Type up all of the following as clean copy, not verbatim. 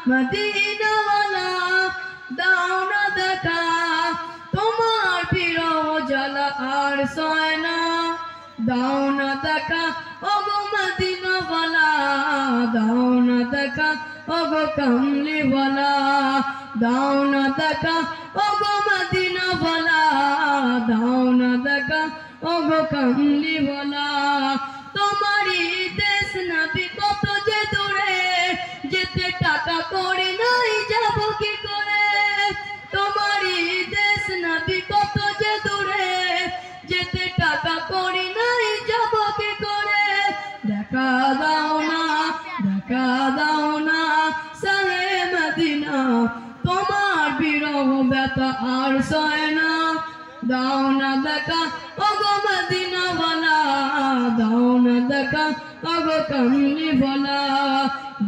মদিনাওয়ালা দাও না দেখা তোমার প্রিয় জ্বালা আর সয় না দাও না দেখা ওগো মদিনাওয়ালা দাও না দেখা ওগো কামলিওয়ালা দাও না দেখা ওগো মদিনাওয়ালা দাও না দেখা ওগো কামলিওয়ালা তোমারই দেশ নবী কত যে দূরে যেতে টাকা করে নাই যাব কি করে তোমারই দেশ নবী কত যে দূরে যেতে টাকা করে নাই যাব কি করে দেখা দাও না সাহে মদিনা তোমার বিরহ ব্যথা আর সয় না দাও না দেখা ওগো মদিনাওয়ালা দাও না দেখা ওগো কামলিওয়ালা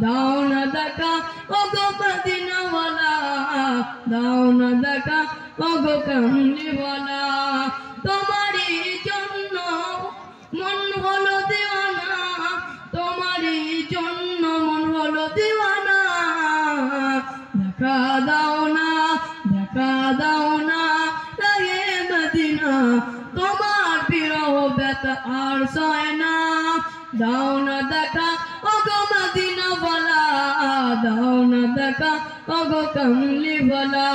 দাও না দেখা ওগো মদিনাওয়ালা দাও না দেখা ওগো কামলিওয়ালা তোমারই জন্য মন হলো দিওয়ানা তোমারই জন্য মন হলো দিওয়ানা দেখা দাও না রাহে মদিনা তোমার বিরহ ব্যথা আর সয় না দাও না দেখা ওগো মদিনাওয়ালা দাও না দেখা ওগো কামলিওয়ালা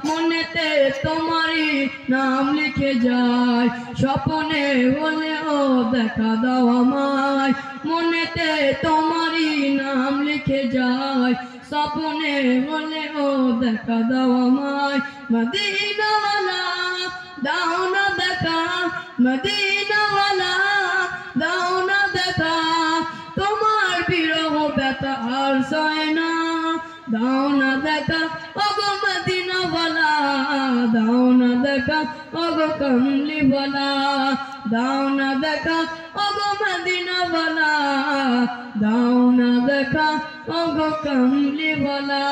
মনেতে তোমারই নাম লিখে যায় স্বপ্নে হলেও দেখা দাও আমায় মনেতে তোমারই নাম লিখে যায় স্বপ্নে হলেও দেখা দাও আমায় মদিনাওয়ালা দাও না দেখা মদিনাওয়ালা দাও না দেখা তোমার বিরহ ব্যথা আর সয় না দাও না দেখা ওগো মদিনাওয়ালা দাও না দেখা ওগো কামলিওয়ালা দাও না দেখা ওগো মদিনাওয়ালা দাও না দেখা ওগো কামলিওয়ালা।